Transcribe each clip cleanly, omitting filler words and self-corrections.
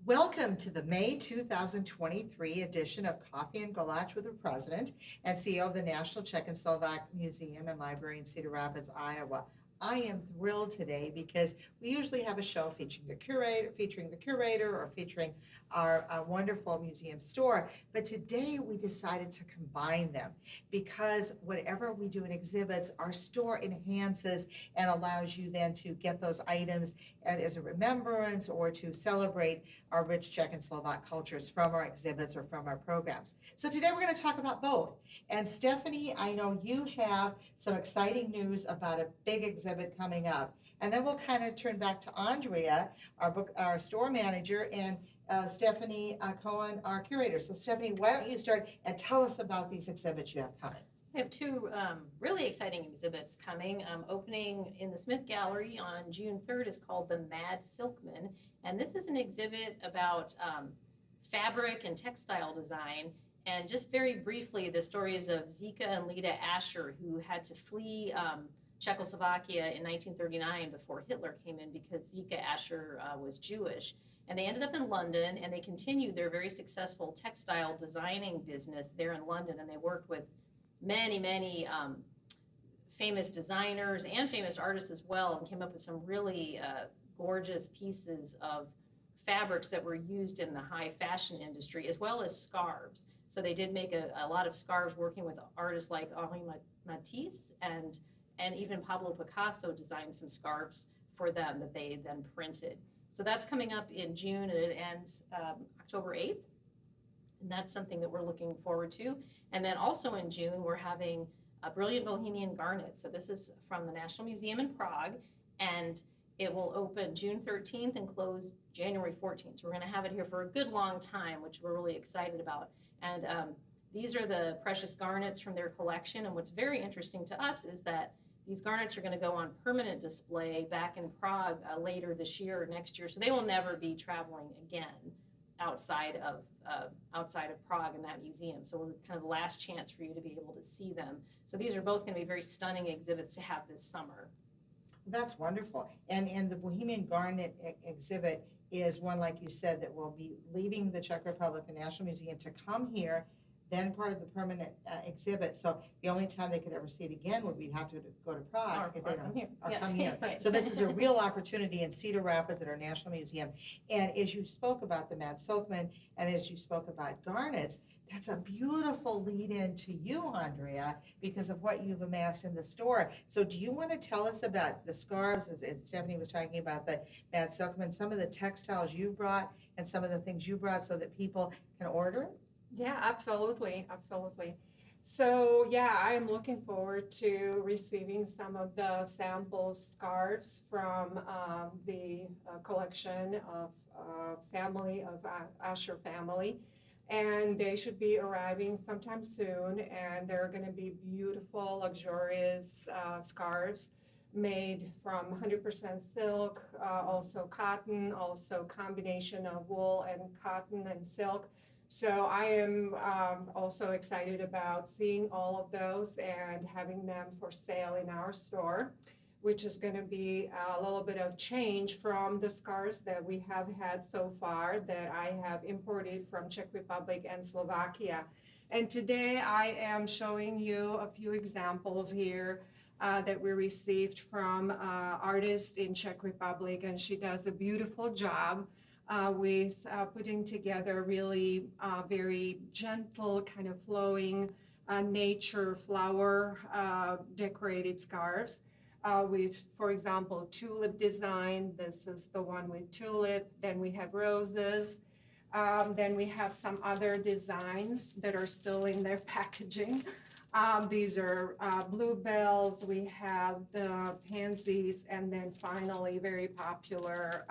Welcome to the May 2023 edition of Coffee and Kolache with the President and CEO of the National Czech and Slovak Museum and Library in Cedar Rapids, Iowa. I am thrilled today because we usually have a show featuring the curator or featuring our wonderful museum store. But today we decided to combine them because whatever we do in exhibits, our store enhances and allows you then to get those items and as a remembrance or to celebrate our rich Czech and Slovak cultures from our exhibits or from our programs. So today we're going to talk about both. And Stephanie, I know you have some exciting news about a big exhibit coming up. And then we'll kind of turn back to Andrea, our store manager, and Stephanie Cohen, our curator. So Stephanie, why don't you start and tell us about these exhibits you have coming? We have two really exciting exhibits coming. Opening in the Smith Gallery on June 3rd is called The Mad Silkman. And this is an exhibit about fabric and textile design. And just very briefly, the stories of Zika and Lida Asher, who had to flee Czechoslovakia in 1939 before Hitler came in because Zika Asher was Jewish. And they ended up in London, and they continued their very successful textile designing business there in London. And they worked with many famous designers and famous artists as well, and came up with some really gorgeous pieces of fabrics that were used in the high fashion industry, as well as scarves. So they did make a lot of scarves working with artists like Henri Matisse, and even Pablo Picasso designed some scarves for them that they then printed. So that's coming up in June, and it ends October 8th. And that's something that we're looking forward to. And then also in June, we're having a Brilliant Bohemian Garnet. So this is from the National Museum in Prague, and it will open June 13th and close January 14th. So we're going to have it here for a good long time, which we're really excited about. And these are the precious garnets from their collection. And what's very interesting to us is that these garnets are going to go on permanent display back in Prague later this year or next year. So they will never be traveling again outside of Prague in that museum. So we're kind of the last chance for you to be able to see them. So these are both going to be very stunning exhibits to have this summer. That's wonderful. And the Bohemian Garnet exhibit is one, like you said, that will be leaving the Czech Republic, the National Museum, to come here, then part of the permanent exhibit. So the only time they could ever see it again would be have to go to Prague if they don't come here. Right. So this is a real opportunity in Cedar Rapids at our National Museum. And as you spoke about the Mad Silkman, and as you spoke about garnets, that's a beautiful lead-in to you, Andrea, because of what you've amassed in the store. So do you want to tell us about the scarves, as Stephanie was talking about the Mad Silkman, some of the textiles you brought and some of the things you brought so that people can order it? Yeah, absolutely. So yeah, I'm looking forward to receiving some of the sample scarves from the collection of family of Asher family. And they should be arriving sometime soon, and they're going to be beautiful, luxurious scarves made from 100% silk, also cotton, also combination of wool and cotton and silk. So I am also excited about seeing all of those and having them for sale in our store, which is going to be a little bit of change from the scarves that we have had so far that I have imported from Czech Republic and Slovakia. And today I am showing you a few examples here that we received from artist in Czech Republic, and she does a beautiful job with putting together really very gentle, kind of flowing nature flower decorated scarves. With, for example, tulip design. This is the one with tulip. Then we have roses. Then we have some other designs that are still in their packaging. These are bluebells. We have the pansies, and then finally, very popular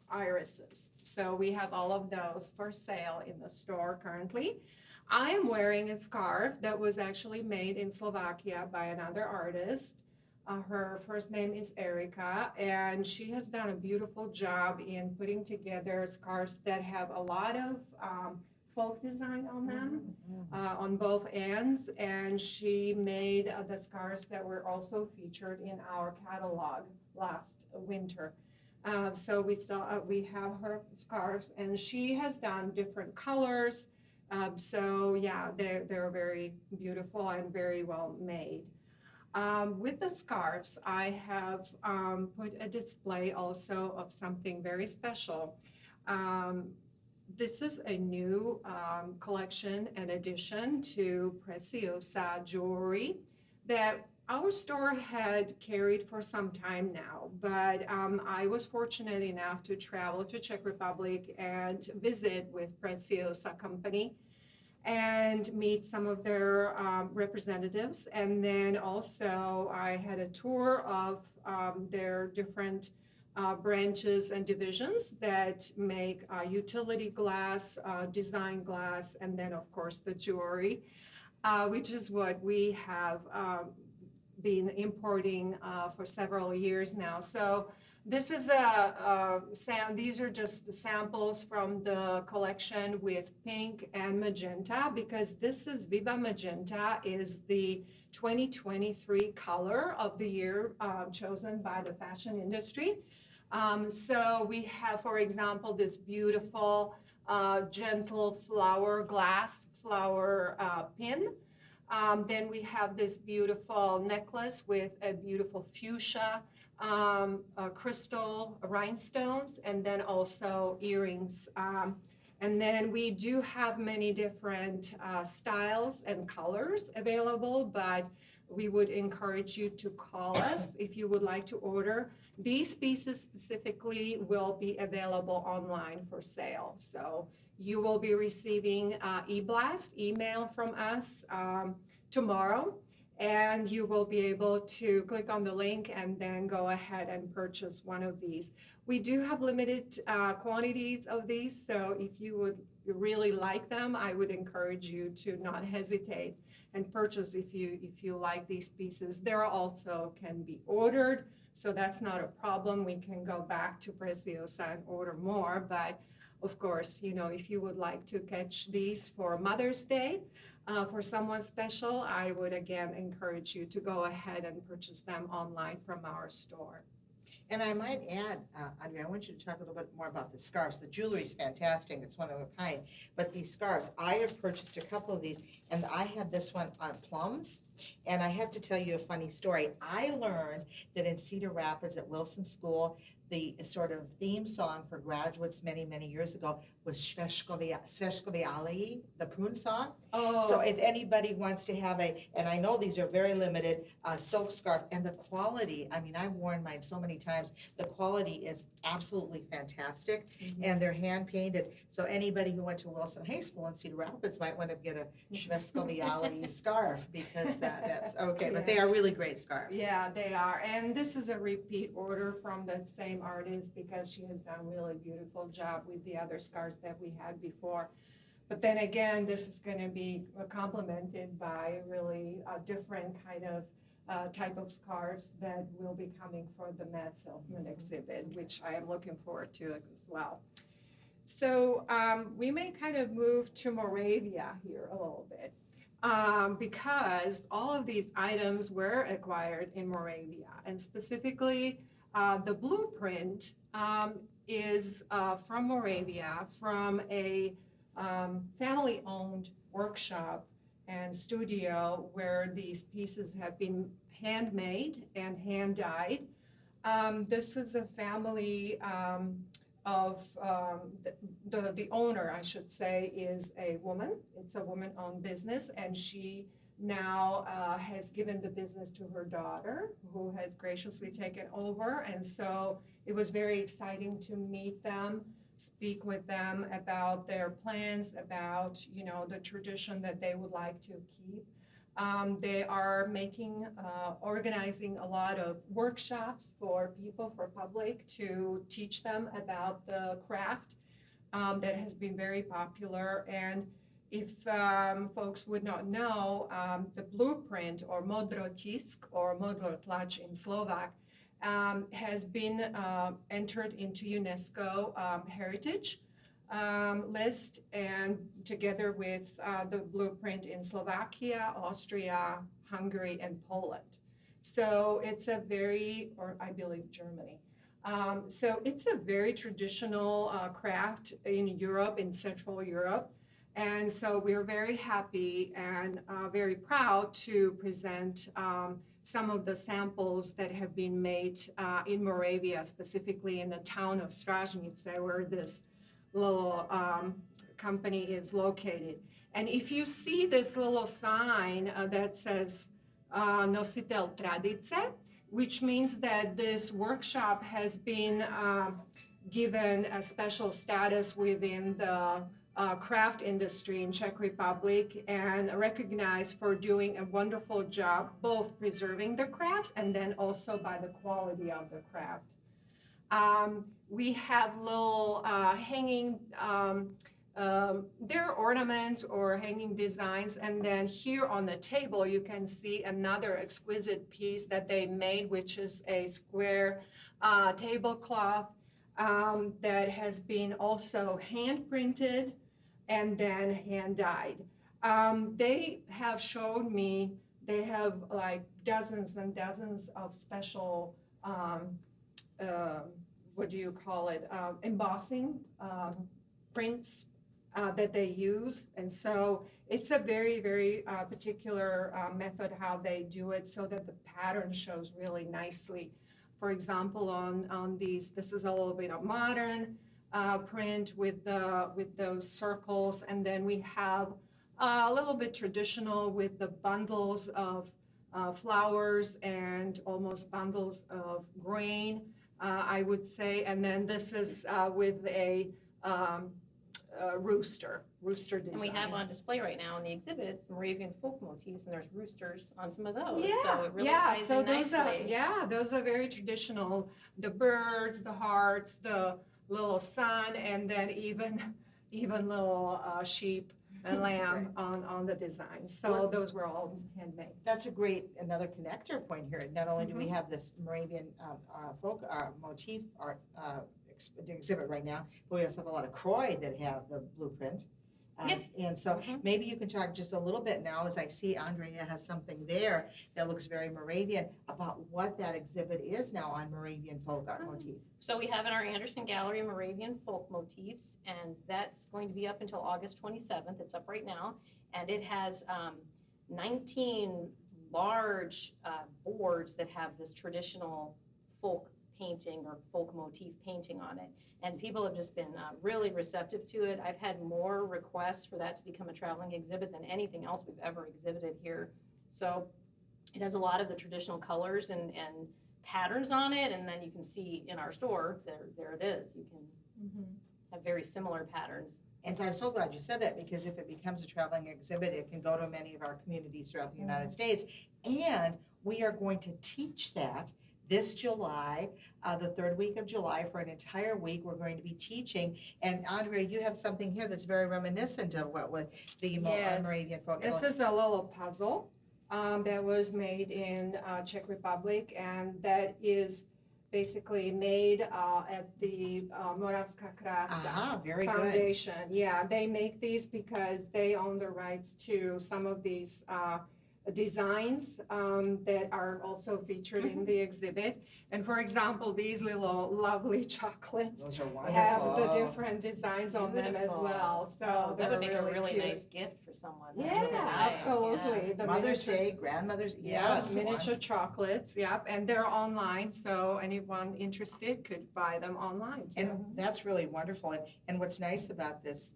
irises. So we have all of those for sale in the store currently. I am wearing a scarf that was actually made in Slovakia by another artist. Her first name is Erika, and she has done a beautiful job in putting together scarves that have a lot of folk design on them, on both ends, and she made the scarves that were also featured in our catalog last winter. So we have her scarves, and she has done different colors. So yeah, they're very beautiful and very well made. With the scarves, I have put a display also of something very special. Um, this is a new collection and addition to Preciosa jewelry that our store had carried for some time now, but I was fortunate enough to travel to Czech Republic and visit with Preciosa Company and meet some of their representatives. And then also I had a tour of their different branches and divisions that make utility glass, design glass, and then of course the jewelry, which is what we have been importing for several years now. So this is these are just the samples from the collection with pink and magenta, because this is Viva Magenta is the 2023 color of the year chosen by the fashion industry. So we have, for example, this beautiful gentle glass flower pin. Then we have this beautiful necklace with a beautiful fuchsia crystal rhinestones, and then also earrings. And then we do have many different styles and colors available, but we would encourage you to call us if you would like to order. These pieces specifically will be available online for sale. So you will be receiving e-blast email from us tomorrow, and you will be able to click on the link and then go ahead and purchase one of these. We do have limited quantities of these, so if you would really like them, I would encourage you to not hesitate and purchase if you like these pieces. There also can be ordered, so that's not a problem. We can go back to Preciosa and order more, but of course, you know, if you would like to catch these for Mother's Day, for someone special, I would again encourage you to go ahead and purchase them online from our store. And I might add, Andrea, I want you to talk a little bit more about the scarves. The jewelry is fantastic. It's one of a kind. But these scarves, I have purchased a couple of these, and I have this one on plums. And I have to tell you a funny story. I learned that in Cedar Rapids at Wilson School, the sort of theme song for graduates many, many years ago was Sveshkovi Ali, the prune song. So if anybody wants to have and I know these are very limited, silk scarf, and the quality, I mean, I've worn mine so many times, the quality is absolutely fantastic, and they're hand painted. So anybody who went to Wilson High School in Cedar Rapids might want to get a Sveshkovi Ali scarf, because that's okay, but they are really great scarves. Yeah, they are. And this is a repeat order from that same artist, because she has done a really beautiful job with the other scarves that we had before. But then again, this is going to be complemented by really a different kind of type of scarves that will be coming for the Matt Silkman exhibit, which I am looking forward to as well. So we may kind of move to Moravia here a little bit, because all of these items were acquired in Moravia, and specifically the blueprint is from Moravia, from a family-owned workshop and studio where these pieces have been handmade and hand-dyed. This is a family of the owner, I should say, is a woman. It's a woman-owned business, and she now has given the business to her daughter, who has graciously taken over. And so it was very exciting to meet them, speak with them about their plans, about, you know, the tradition that they would like to keep. They are organizing a lot of workshops for people, for public, to teach them about the craft that has been very popular. And if folks would not know, the blueprint, or modrotisk, or modrotlač in Slovak, has been entered into UNESCO heritage list, and together with the blueprint in Slovakia, Austria, Hungary, and Poland. So it's a or I believe Germany. So it's a very traditional craft in Europe, in Central Europe. And so we're very happy and very proud to present some of the samples that have been made in Moravia, specifically in the town of Stražnice, where this little company is located. And if you see this little sign that says Nositelj Tradice, which means that this workshop has been given a special status within the craft industry in Czech Republic and recognized for doing a wonderful job, both preserving the craft and then also by the quality of the craft. We have little hanging, they're ornaments or hanging designs, and then here on the table you can see another exquisite piece that they made, which is a square tablecloth that has been also hand printed and then hand dyed. They have showed me, they have like dozens and dozens of special, what do you call it, embossing prints that they use. And so it's a very, very particular method how they do it so that the pattern shows really nicely. For example, on these, this is a little bit of modern print with those circles, and then we have a little bit traditional with the bundles of flowers and almost bundles of grain, I would say. And then this is with a rooster design. And we have on display right now in the exhibits Moravian folk motifs, and there's roosters on some of those. Yeah, so it really yeah. ties So in those nicely. are those are very traditional. The birds, the hearts, the little sun, and then even little sheep and lamb on the designs. So Well, those were all handmade. That's a great, another connector point here. Not only do we have this Moravian folk motif art exhibit right now, but we also have a lot of Croy that have the blueprint. Yep. And so Mhm. maybe you can talk just a little bit now, as I see Andrea has something there that looks very Moravian, about what that exhibit is now on Moravian folk art motif. So we have in our Anderson Gallery Moravian folk motifs, and that's going to be up until August 27th. It's up right now, and it has 19 large boards that have this traditional folk painting or folk motif painting on it. And people have just been really receptive to it. I've had more requests for that to become a traveling exhibit than anything else we've ever exhibited here. So it has a lot of the traditional colors and patterns on it, and then you can see in our store, there it is. You can have very similar patterns. And I'm so glad you said that, because if it becomes a traveling exhibit, it can go to many of our communities throughout the United States. And we are going to teach that this July, the third week of July, for an entire week. We're going to be teaching. And Andrea, you have something here that's very reminiscent of what was the Yes. Moravian folk. This is a little puzzle that was made in Czech Republic, and that is basically made at the Moravská Krása Very good. Foundation. Yeah, they make these because they own the rights to some of these designs that are also featured in the exhibit. And for example, these little lovely chocolates Those are have wonderful. the different designs on them as Beautiful. well. So Oh, that would they're make a really cute. nice gift for someone. That's Yeah, really nice. absolutely. Yeah. The Mother's miniature- Day, grandmother's, Yeah, yes. miniature chocolates, yep, and they're online, so anyone interested could buy them online too. And that's really wonderful. And what's nice about this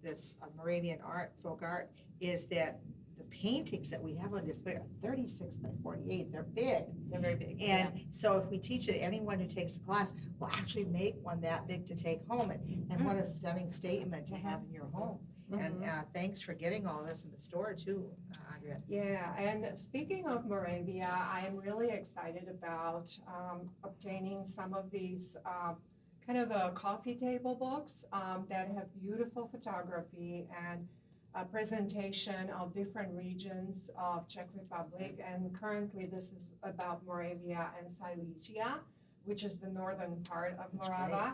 Moravian art, folk art, is that the paintings that we have on display are 36 by 48. They're big. They're very big. And so if we teach it, anyone who takes the class will actually make one that big to take home. And what a stunning statement to have in your home. And thanks for getting all this in the store too, Andrea. Yeah, and speaking of Moravia, I am really excited about obtaining some of these kind of coffee table books that have beautiful photography and a presentation of different regions of Czech Republic. And currently this is about Moravia and Silesia, which is the northern part of That's Morava.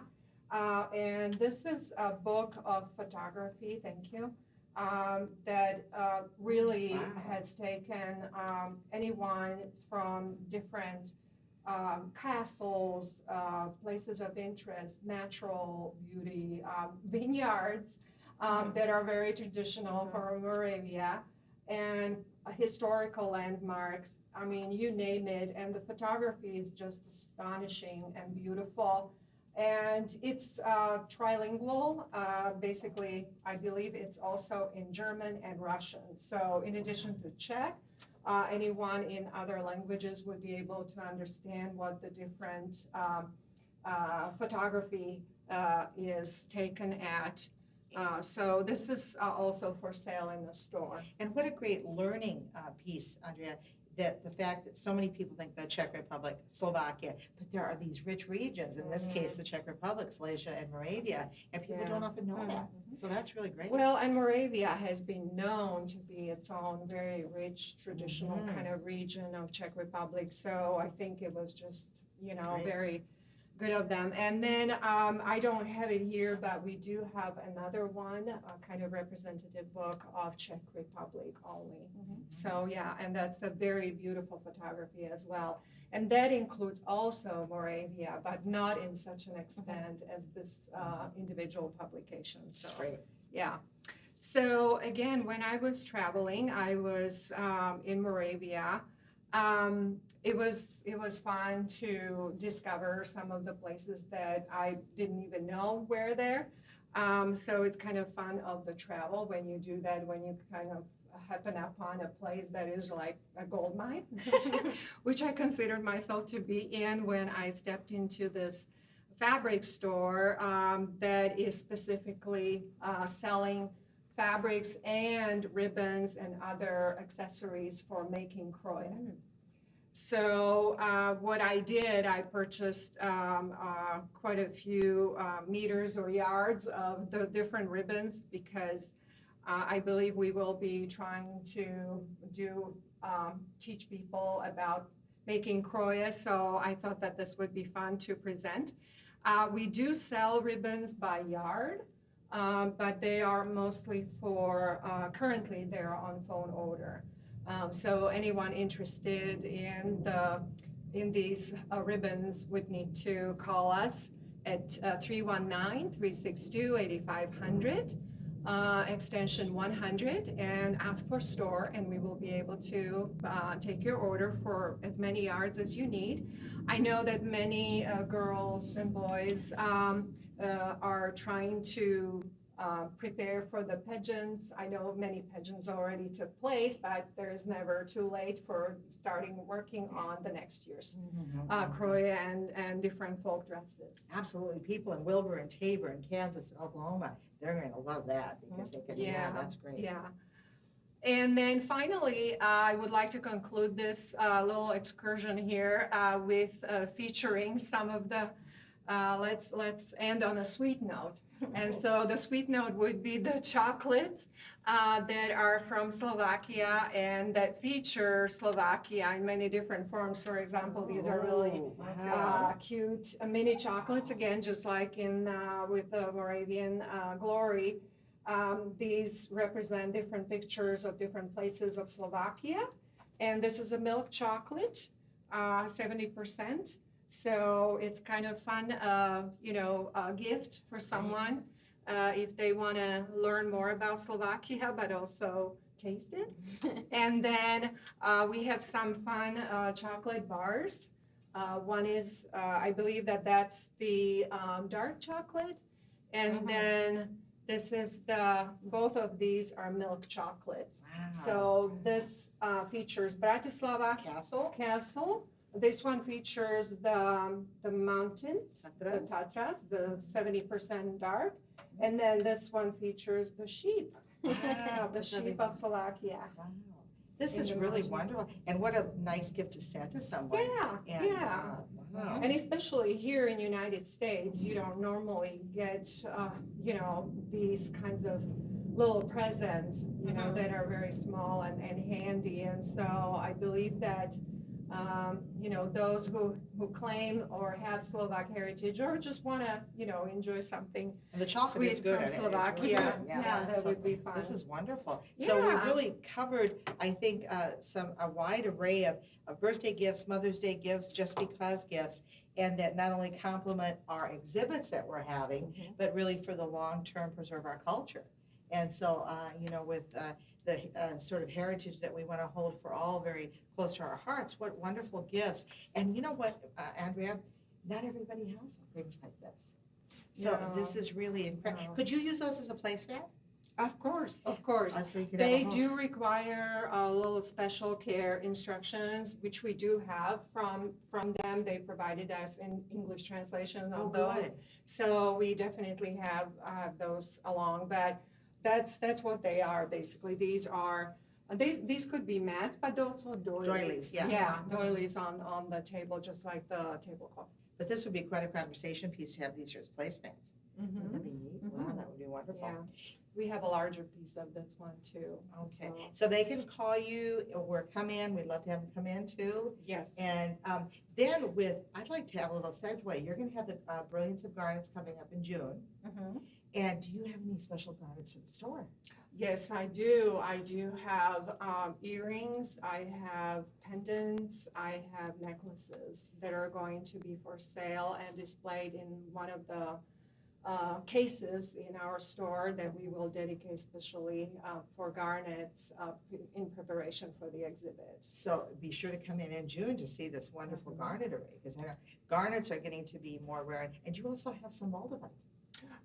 And this is a book of photography, thank you, that really Wow. has taken anyone from different castles, places of interest, natural beauty, vineyards that are very traditional for Moravia, and historical landmarks. I mean, you name it, and the photography is just astonishing and beautiful. And it's trilingual. Basically, I believe it's also in German and Russian. So in addition to Czech, anyone in other languages would be able to understand what the different photography is taken at. So this is also for sale in the store. And what a great learning piece, Andrea, that the fact that so many people think the Czech Republic, Slovakia, but there are these rich regions, in this case, the Czech Republic, Silesia and Moravia, and people don't often know that. So that's really great. Well, and Moravia has been known to be its own very rich, traditional kind of region of Czech Republic. So I think it was just, Great. very good of them. And then I don't have it here, but we do have another one, a kind of representative book of Czech Republic only. So yeah, and that's a very beautiful photography as well. And that includes also Moravia, but not in such an extent as this individual publication. So Great. yeah. So again, when I was traveling, I was in Moravia. It was fun to discover some of the places that I didn't even know were there. So it's kind of fun of the travel when you do that, when you kind of happen upon a place that is like a gold mine, which I considered myself to be in when I stepped into this fabric store that is specifically selling fabrics and ribbons and other accessories for making croy. So what I did, I purchased quite a few meters or yards of the different ribbons because I believe we will be trying to teach people about making croy. So I thought that this would be fun to present. We do sell ribbons by yard. But they are mostly for, currently they're on phone order. So anyone interested in these ribbons would need to call us at 319-362-8500, extension 100, and ask for store, and we will be able to take your order for as many yards as you need. I know that many girls and boys are trying to prepare for the pageants. I know many pageants already took place, but there's never too late for starting working on the next year's croy and different folk dresses. Absolutely. People in Wilbur and Tabor and Kansas and Oklahoma, they're going to love that because they can, yeah, that's great. Yeah. And then finally, I would like to conclude this little excursion here with featuring some of the, let's end on a sweet note. And so the sweet note would be the chocolates that are from Slovakia and that feature Slovakia in many different forms. For example, these are really cute mini chocolates, again, just like in with the Moravian Glory. These represent different pictures of different places of Slovakia. And this is a milk chocolate, 70%. So it's kind of fun, a gift for someone if they want to learn more about Slovakia, but also taste it. And then we have some fun chocolate bars. One is, I believe that's the dark chocolate. And then this is both of these are milk chocolates. Wow. So this features Bratislava Castle. This one features the mountains, the Tatras, the 70% dark. And then this one features the sheep, the sheep of Slovakia. Wow. This is really wonderful. And what a nice gift to send to someone. Yeah. Wow. And especially here in the United States, you don't normally get, these kinds of little presents, that are very small and handy. And so I believe that those who claim or have Slovak heritage or just want to, enjoy something And the chocolate is sweet good. from It's really Slovakia. good. Yeah, that So would be fun. this is wonderful. So we Yeah. really covered, I think, a wide array of birthday gifts, Mother's Day gifts, just because gifts, and that not only complement our exhibits that we're having, Mhm. but really for the long term preserve our culture. And so, with the sort of heritage that we want to hold for all very close to our hearts, what wonderful gifts. And you know what, Andrea, not everybody has things like this. So No, this is really incredible. no. Could you use those as a placemat? Of course, of course. So you could have a They whole- do require a little special care instructions, which we do have from them. They provided us in English translation Oh, of those. good. So we definitely have those along, but that's what they are basically. These could be mats, but also doilies. Doilies, yeah. Yeah, doilies on the table, just like the tablecloth. But this would be quite a conversation piece to have these as placemats. Mhm. Wouldn't that be neat? Wow, Mhm. that would be wonderful. Yeah, we have a larger piece of this one too. Okay, So, so they can call you or come in. We'd love to have them come in too. yes. And then I'd like to have a little segue. You're going to have the Brilliance of Garnets coming up in June. Mhm. And do you have any special garnets for the store? Yes, I do. I do have earrings, I have pendants, I have necklaces that are going to be for sale and displayed in one of the cases in our store that we will dedicate especially for garnets in preparation for the exhibit. So be sure to come in June to see this wonderful Mhm. garnet array, because I know garnets are getting to be more rare. And you also have some moldavite.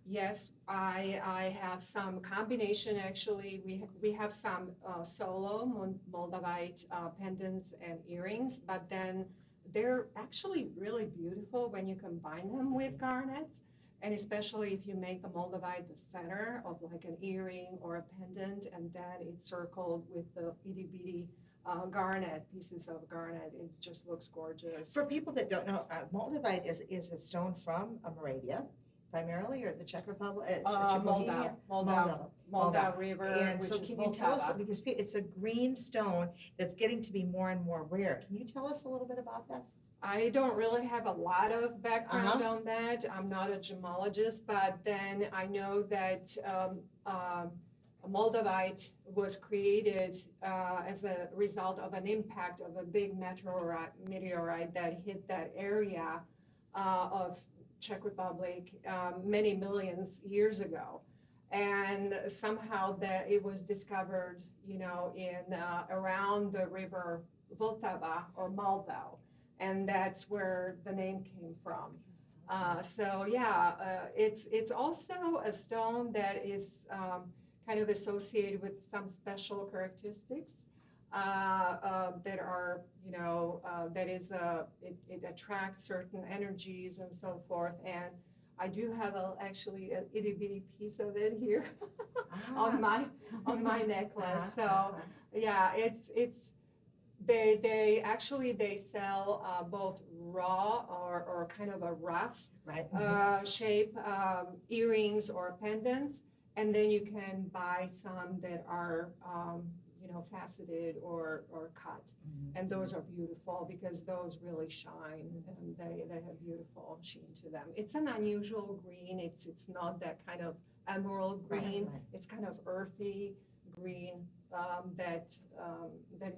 Yes, I have some combination, actually. We have some solo Moldavite pendants and earrings, but then they're actually really beautiful when you combine them with garnets. And especially if you make the Moldavite the center of like an earring or a pendant, and then it's circled with the itty bitty garnet, pieces of garnet, it just looks gorgeous. For people that don't know, moldavite is a stone from Moravia primarily, or the Czech Republic? Bohemia? Moldau River, And which so is can you tell us, Vltava. because it's a green stone that's getting to be more and more rare. Can you tell us a little bit about that? I don't really have a lot of background on that. I'm not a gemologist, but then I know that Moldavite was created as a result of an impact of a big meteorite that hit that area of Czech Republic many millions years ago. And somehow that it was discovered, in around the river Vltava or Moldau. And that's where the name came from. It's also a stone that is kind of associated with some special characteristics that are, it attracts certain energies and so forth. And I do have actually an itty bitty piece of it here on my necklace. So yeah, they sell both raw or kind of a rough shape earrings or pendants, and then you can buy some that are faceted or cut, and those are beautiful because those really shine and they have beautiful sheen to them. It's an unusual green. It's not that kind of emerald green. Right. It's kind of earthy green. That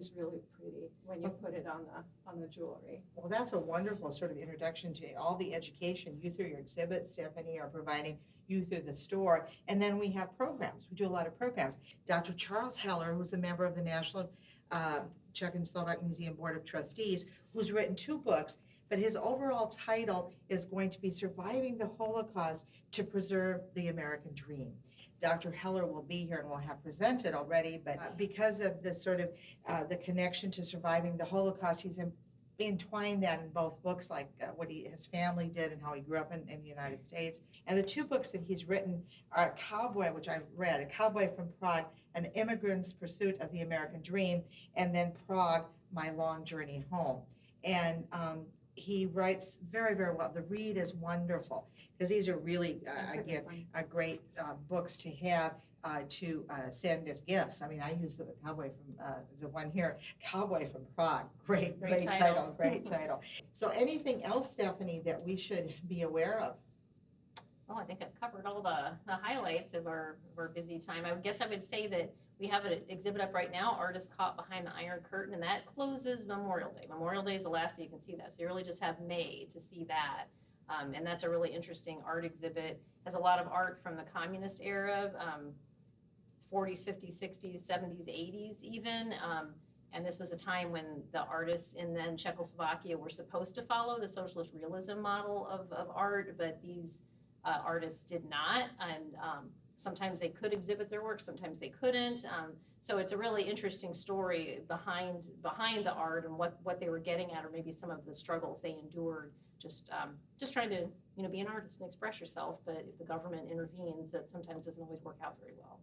is really pretty when you put it on the jewelry. Well, that's a wonderful sort of introduction to all the education you through your exhibit, Stephanie, are providing you through the store. And then we have programs. We do a lot of programs. Dr. Charles Heller, who's a member of the National Czech and Slovak Museum Board of Trustees, who's written 2 books, but his overall title is going to be Surviving the Holocaust to Preserve the American Dream. Dr. Heller will be here and will have presented already, but because of the sort of the connection to surviving the Holocaust, he's entwined that in both books, like what his family did and how he grew up in the United States. And the 2 books that he's written are Cowboy, which I've read, A Cowboy from Prague, An Immigrant's Pursuit of the American Dream, and then Prague, My Long Journey Home. And he writes very, very well. The read is wonderful because these are really, again, great books to have to send as gifts. I mean, I use the cowboy from the one here, Cowboy from Prague. Great title, great title. So anything else, Stephanie, that we should be aware of? Well, I think I've covered all the highlights of our busy time. I guess I would say that we have an exhibit up right now, Artists Caught Behind the Iron Curtain, and that closes Memorial Day. Memorial Day is the last day you can see that, so you really just have May to see that. And that's a really interesting art exhibit. Has a lot of art from the communist era, 40s, 50s, 60s, 70s, 80s even. And this was a time when the artists in then Czechoslovakia were supposed to follow the socialist realism model of art, but these artists did not. And sometimes they could exhibit their work, sometimes they couldn't. So it's a really interesting story behind the art and what they were getting at, or maybe some of the struggles they endured. Just trying to be an artist and express yourself, but if the government intervenes, that sometimes doesn't always work out very well.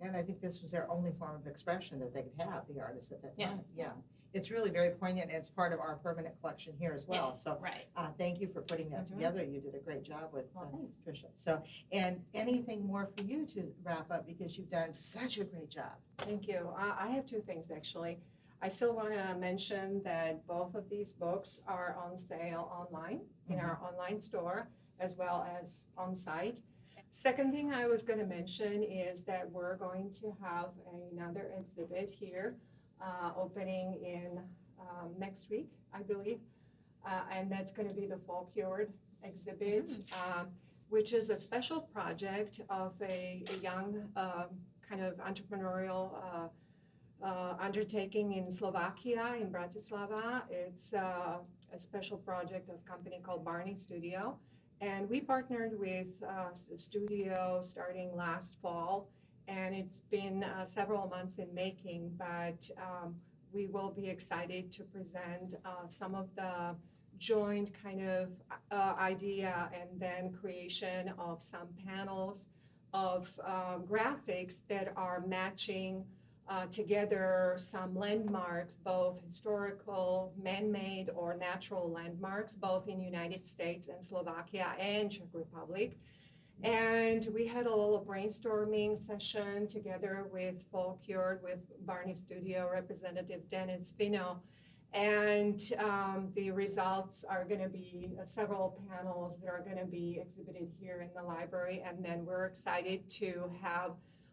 And I think this was their only form of expression that they could have, the artists at that time. Yeah. It's really very poignant, and it's part of our permanent collection here as well. Yes, So right. thank you for putting that Mhm. together. You did a great job with Thanks. Tricia. So, and anything more for you to wrap up, because you've done such a great job. Thank you. I have two things, actually. I still want to mention that both of these books are on sale online in our online store as well as on site. Second thing I was going to mention is that we're going to have another exhibit here opening in next week, I believe. And that's going to be the Folkyard exhibit, which is a special project of a young kind of entrepreneurial undertaking in Slovakia, in Bratislava. It's a special project of a company called Barney Studio. And we partnered with a studio starting last fall, and it's been several months in making, but we will be excited to present some of the joint kind of idea and then creation of some panels of graphics that are matching together some landmarks, both historical, man-made or natural landmarks, both in United States and Slovakia and Czech Republic. And we had a little brainstorming session together with Folkyard, with Barney Studio representative Dennis Vino. And the results are going to be several panels that are going to be exhibited here in the library. And then we're excited to have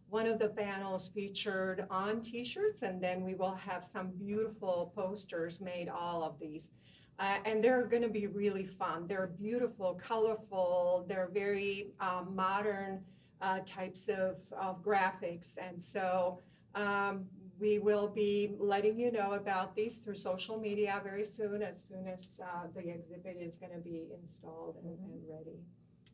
one of the panels featured on t-shirts, and then we will have some beautiful posters made, all of these. And they're going to be really fun. They're beautiful, colorful, they're very modern types of graphics. And so we will be letting you know about these through social media very soon as the exhibit is going to be installed and ready.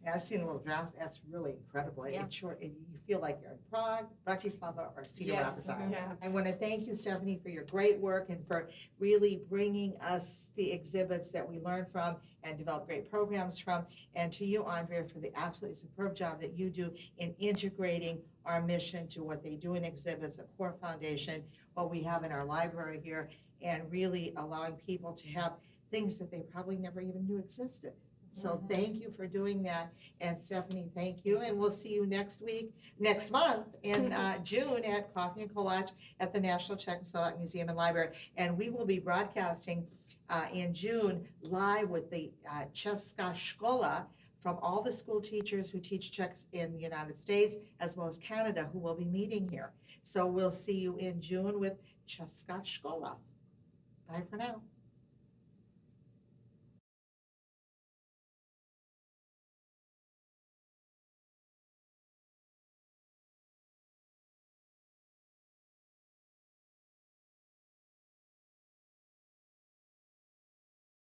Yeah, I've seen a little drafts. That's really incredible. Yeah. You feel like you're in Prague, Bratislava, or Cedar Rapids. Yeah. I want to thank you, Stephanie, for your great work and for really bringing us the exhibits that we learn from and develop great programs from. And to you, Andrea, for the absolutely superb job that you do in integrating our mission to what they do in exhibits, a core foundation, what we have in our library here, and really allowing people to have things that they probably never even knew existed. So thank you for doing that. And Stephanie, thank you. And we'll see you next month in June at Coffee and Kolache at the National Czech and Slovak Museum and Library. And we will be broadcasting in June live with the Česká škola from all the school teachers who teach Czechs in the United States as well as Canada who will be meeting here. So we'll see you in June with Česká škola. Bye for now.